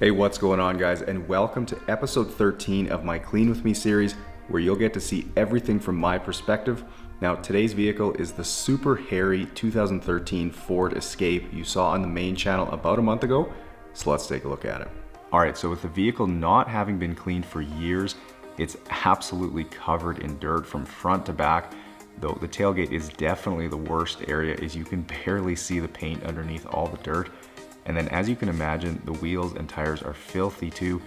Hey, what's going on, guys, and welcome to episode 13 of my Clean With Me series, where you'll get to see everything from my perspective. Now, today's vehicle is the super hairy 2013 Ford Escape you saw on the main channel about a month ago, so let's take a look at it. Alright, so with the vehicle not having been cleaned for years, it's absolutely covered in dirt from front to back, though the tailgate is definitely the worst area as you can barely see the paint underneath all the dirt. And then as you can imagine, the wheels and tires are filthy too,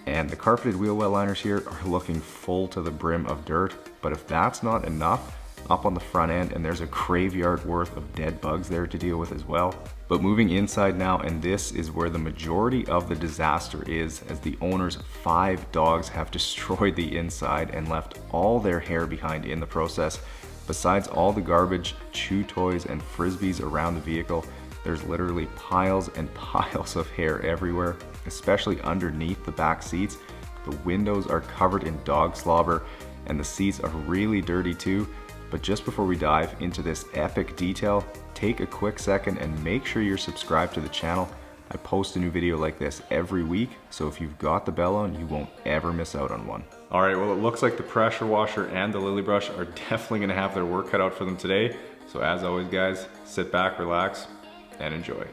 and the carpeted wheel well liners here are looking full to the brim of dirt. But if that's not enough, up on the front end, and there's a graveyard worth of dead bugs there to deal with as well. But moving inside now, and this is where the majority of the disaster is, as the owner's 5 dogs have destroyed the inside and left all their hair behind in the process. Besides all the garbage, chew toys, and frisbees around the vehicle, there's literally piles and piles of hair everywhere, especially underneath the back seats. The windows are covered in dog slobber and the seats are really dirty too. But just before we dive into this epic detail, take a quick second and make sure you're subscribed to the channel. I post a new video like this every week, so if you've got the bell on, you won't ever miss out on one. All right, well, it looks like the pressure washer and the lily brush are definitely gonna have their work cut out for them today. So as always, guys, sit back, relax, and enjoy.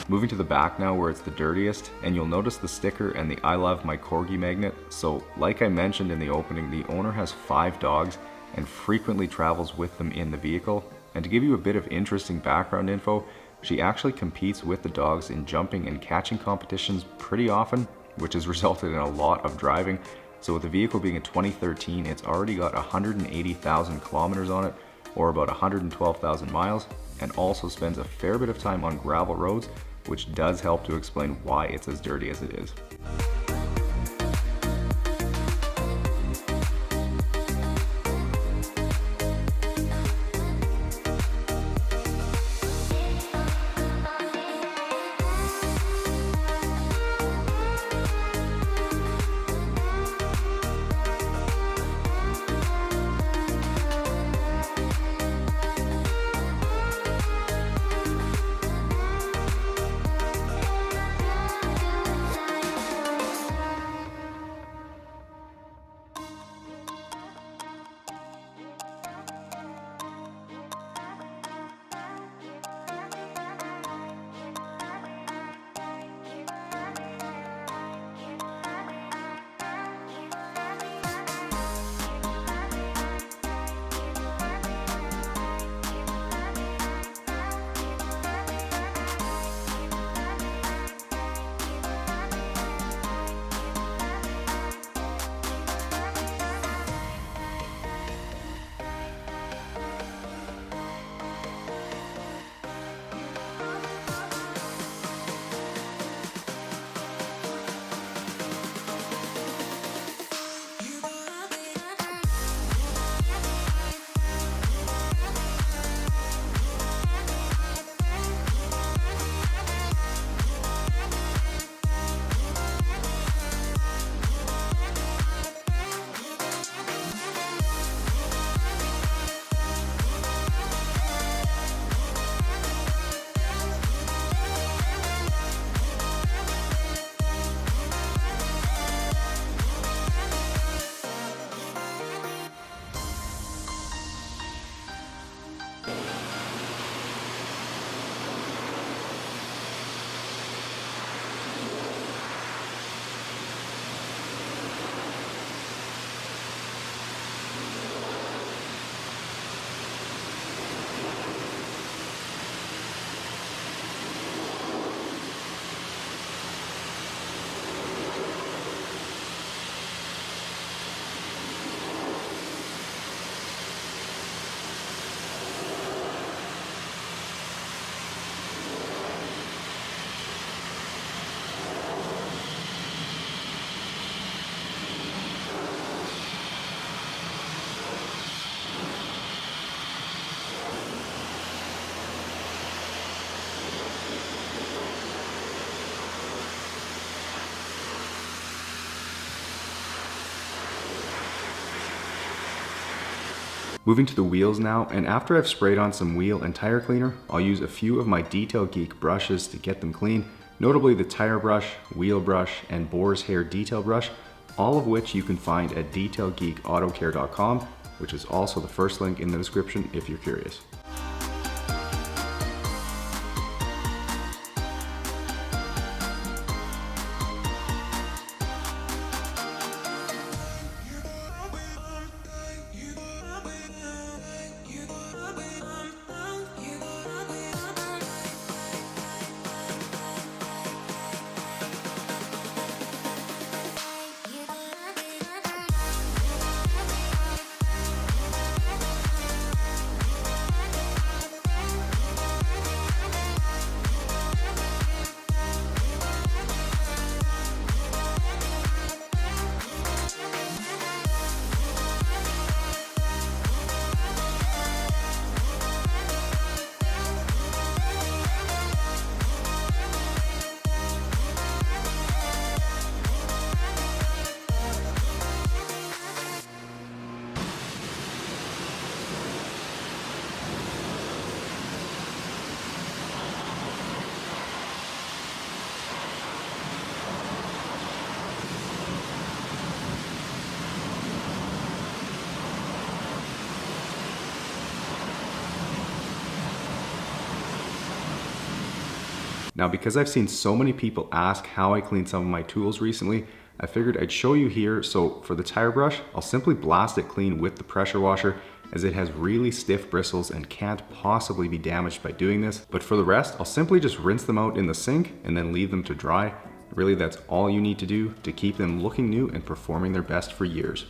Moving to the back now where it's the dirtiest, and you'll notice the sticker and the I love my corgi magnet. So like I mentioned in the opening, the owner has 5 dogs and frequently travels with them in the vehicle. And to give you a bit of interesting background info, she actually competes with the dogs in jumping and catching competitions pretty often, which has resulted in a lot of driving. So with the vehicle being a 2013, it's already got 180,000 kilometers on it, or about 112,000 miles, and also spends a fair bit of time on gravel roads, which does help to explain why it's as dirty as it is. Moving to the wheels now, and after I've sprayed on some wheel and tire cleaner, I'll use a few of my Detail Geek brushes to get them clean, notably the tire brush, wheel brush, and boar's hair detail brush, all of which you can find at detailgeekautocare.com, which is also the first link in the description if you're curious. Now, because I've seen so many people ask how I clean some of my tools recently, I figured I'd show you here. So for the tire brush, I'll simply blast it clean with the pressure washer, as it has really stiff bristles and can't possibly be damaged by doing this. But for the rest, I'll simply just rinse them out in the sink and then leave them to dry. Really, that's all you need to do to keep them looking new and performing their best for years.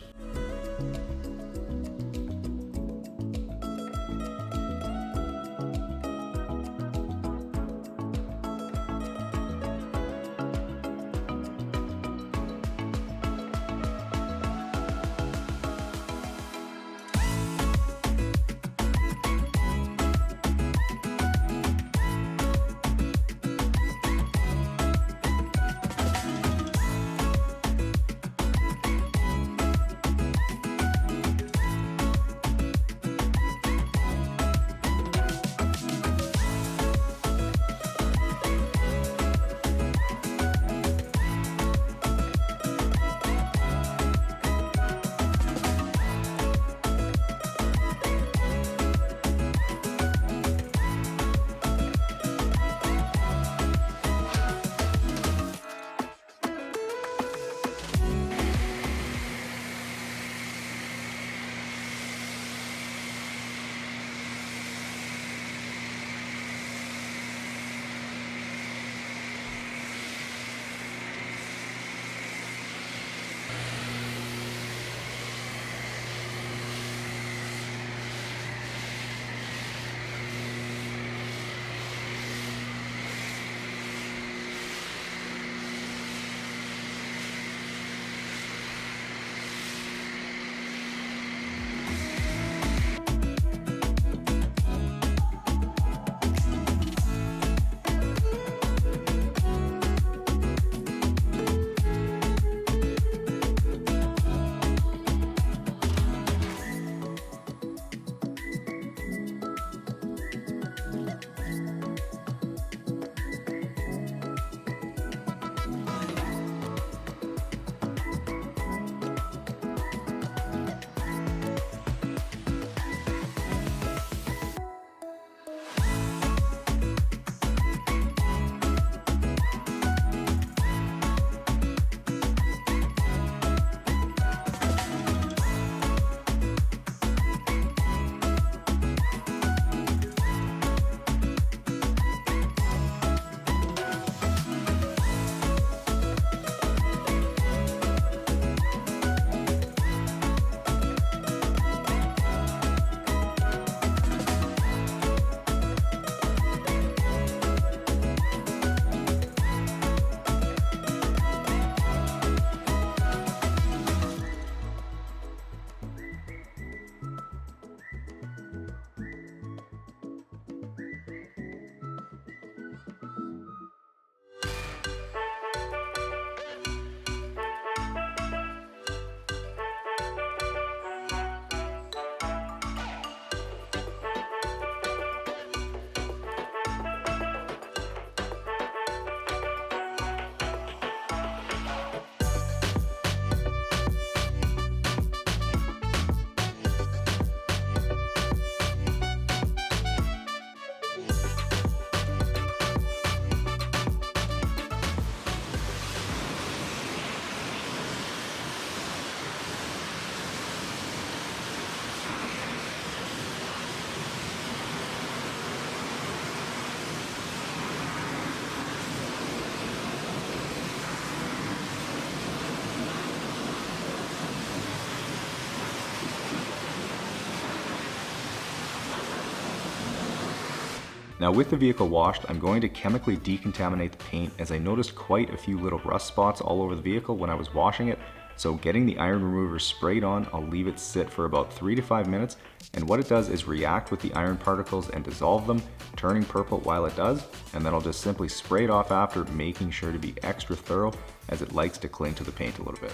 Now with the vehicle washed, I'm going to chemically decontaminate the paint as I noticed quite a few little rust spots all over the vehicle when I was washing it. So getting the iron remover sprayed on, I'll leave it sit for about 3 to 5 minutes, and what it does is react with the iron particles and dissolve them, turning purple while it does, and then I'll just simply spray it off after, making sure to be extra thorough as it likes to cling to the paint a little bit.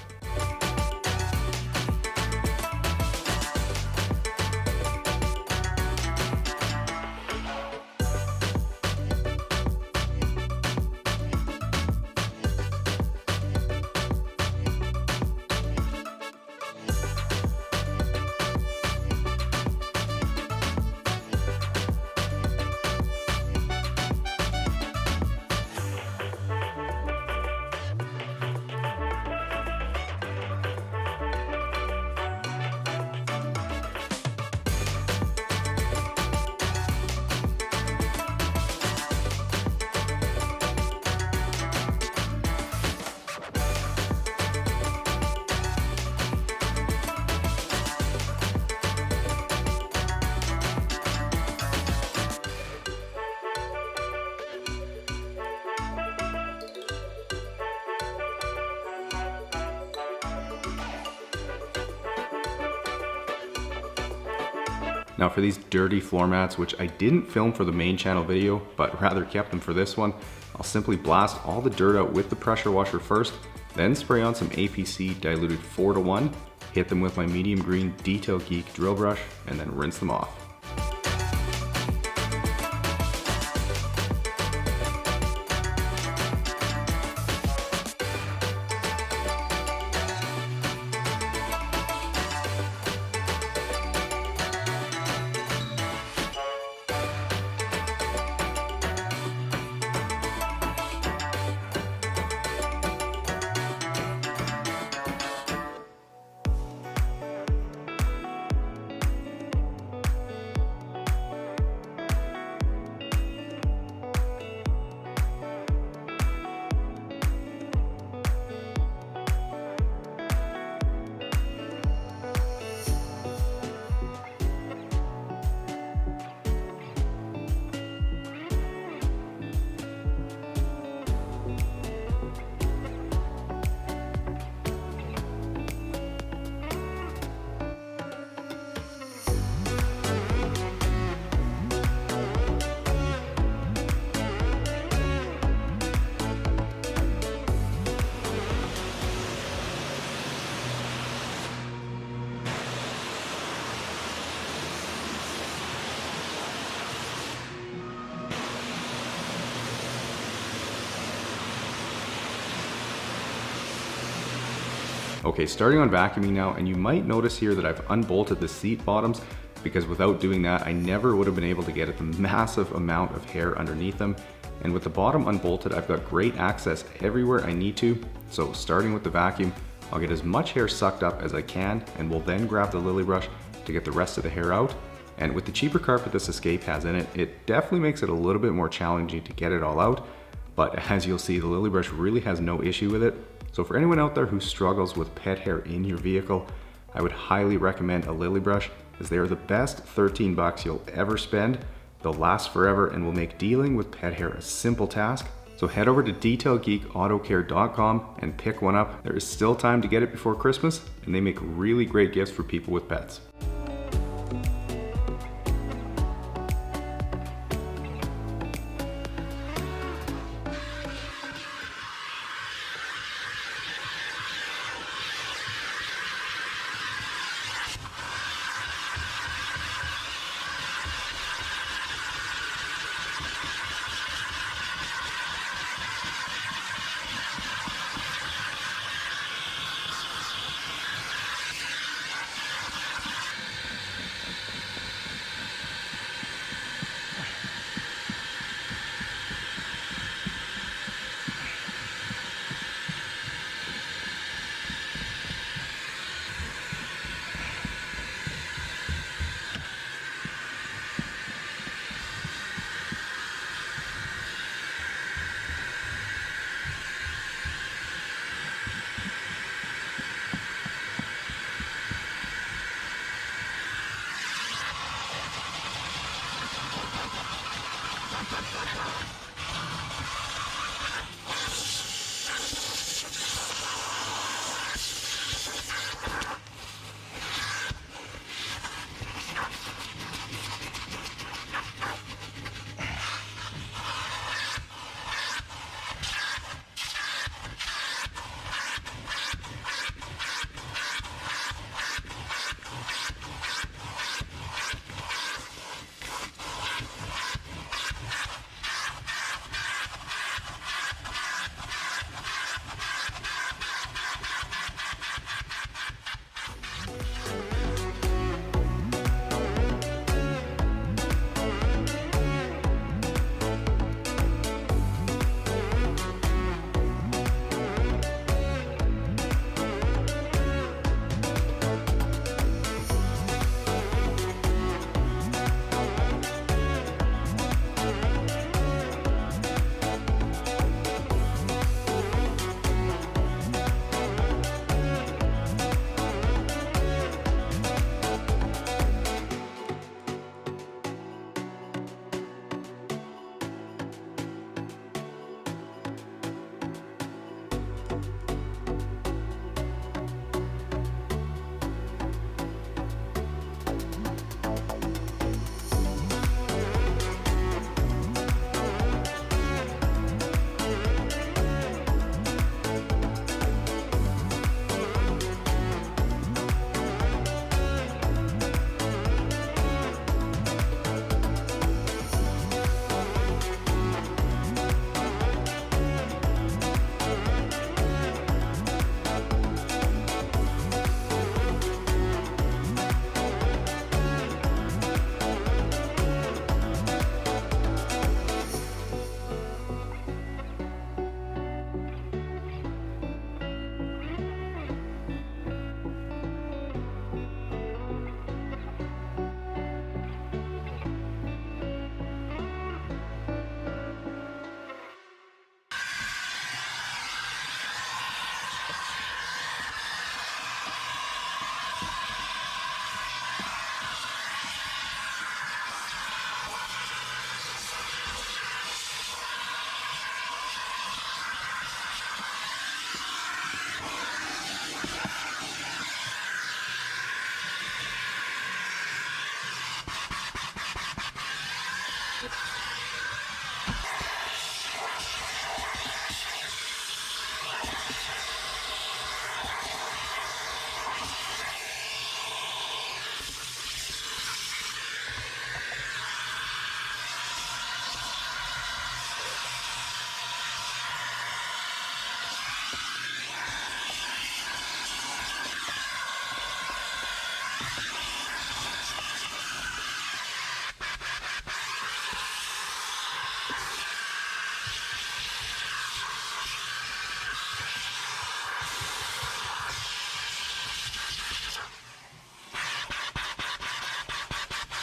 Now for these dirty floor mats, which I didn't film for the main channel video, but rather kept them for this one, I'll simply blast all the dirt out with the pressure washer first, then spray on some APC diluted 4:1, hit them with my medium green Detail Geek drill brush, and then rinse them off. Okay, starting on vacuuming now, and you might notice here that I've unbolted the seat bottoms because without doing that, I never would have been able to get at the massive amount of hair underneath them. And with the bottom unbolted, I've got great access everywhere I need to. So starting with the vacuum, I'll get as much hair sucked up as I can, and will then grab the lily brush to get the rest of the hair out. And with the cheaper carpet this Escape has in it, it definitely makes it a little bit more challenging to get it all out. But as you'll see, the lily brush really has no issue with it. So for anyone out there who struggles with pet hair in your vehicle, I would highly recommend a lily brush, as they are the best 13 bucks you'll ever spend. They'll last forever and will make dealing with pet hair a simple task. So head over to detailgeekautocare.com and pick one up. There is still time to get it before Christmas, and they make really great gifts for people with pets.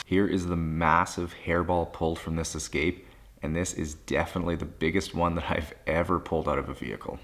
Here is the massive hairball pulled from this escape, and this is definitely the biggest one that I've ever pulled out of a vehicle.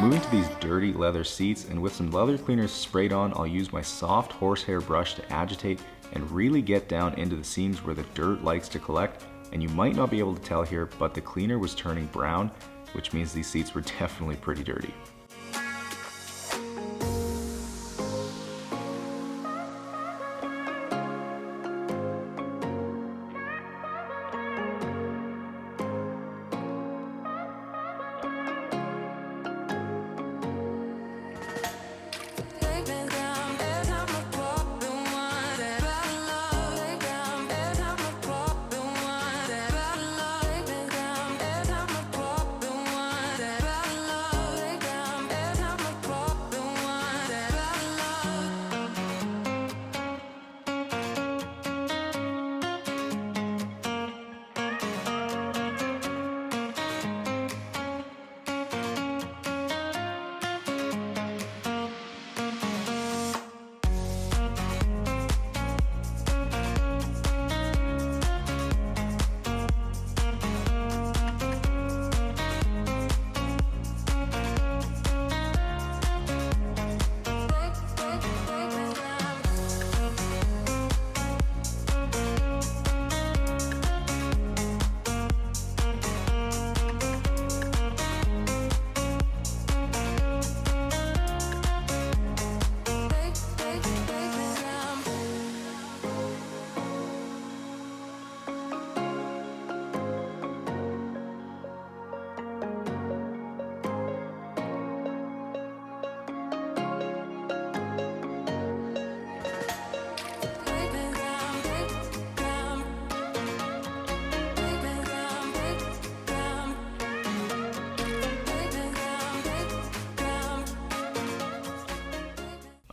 Moving to these dirty leather seats, and with some leather cleaners sprayed on, I'll use my soft horsehair brush to agitate and really get down into the seams where the dirt likes to collect. And you might not be able to tell here, but the cleaner was turning brown, which means these seats were definitely pretty dirty.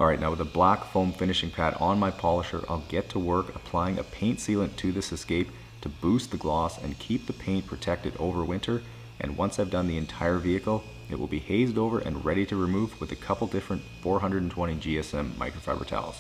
Alright, now with a black foam finishing pad on my polisher, I'll get to work applying a paint sealant to this escape to boost the gloss and keep the paint protected over winter. And once I've done the entire vehicle, it will be hazed over and ready to remove with a couple different 420 GSM microfiber towels.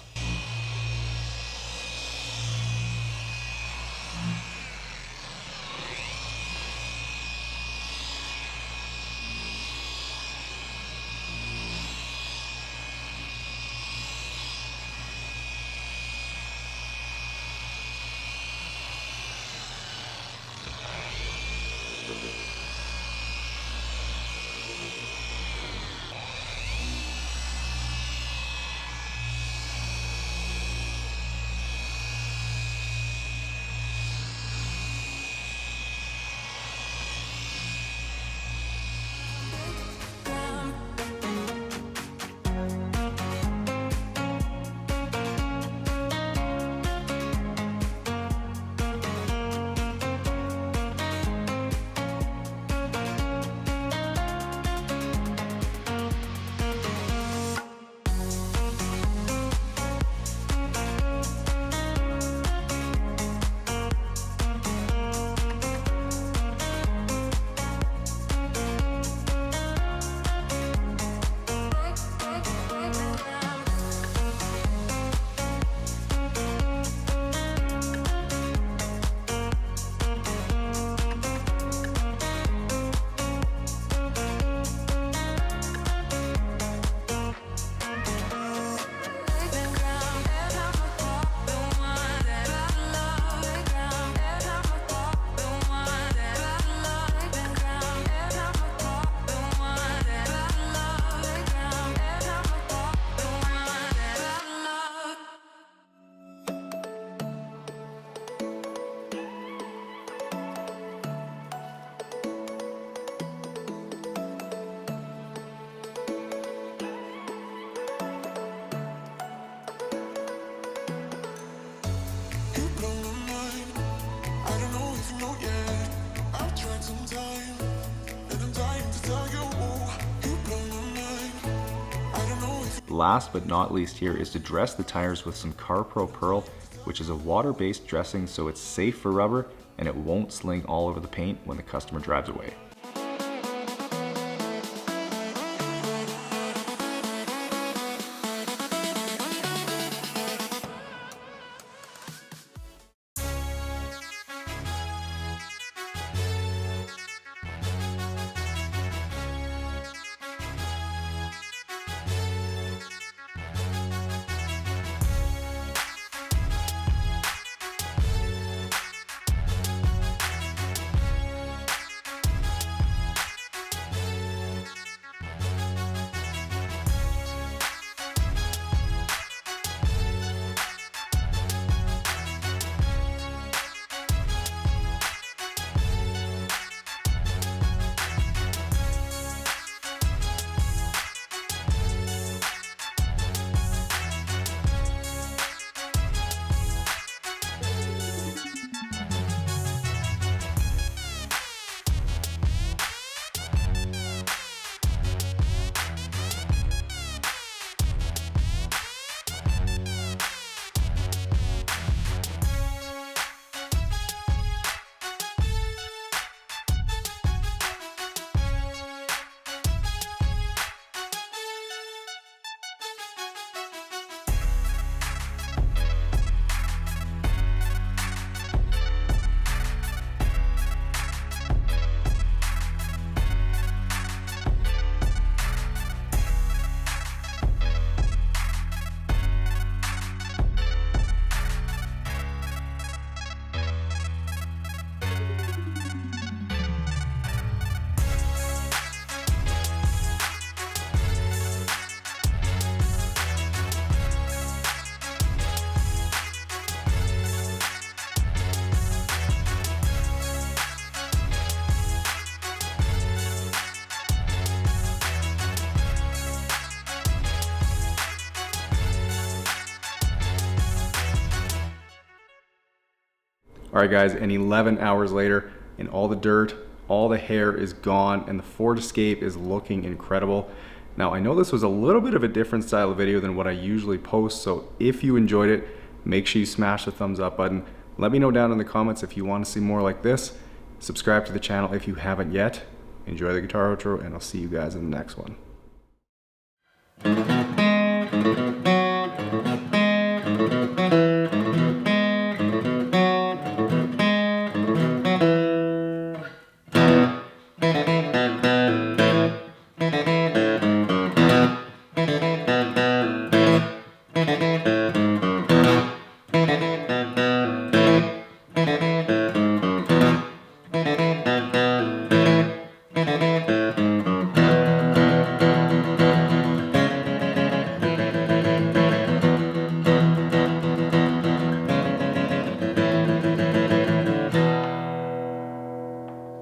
Last but not least here is to dress the tires with some CarPro Pearl, which is a water-based dressing, so it's safe for rubber and it won't sling all over the paint when the customer drives away. Alright guys, and 11 hours later, and all the dirt, all the hair is gone, and the Ford Escape is looking incredible. Now I know this was a little bit of a different style of video than what I usually post, so if you enjoyed it, make sure you smash the thumbs up button. Let me know down in the comments if you want to see more like this. Subscribe to the channel if you haven't yet. Enjoy the guitar outro, and I'll see you guys in the next one.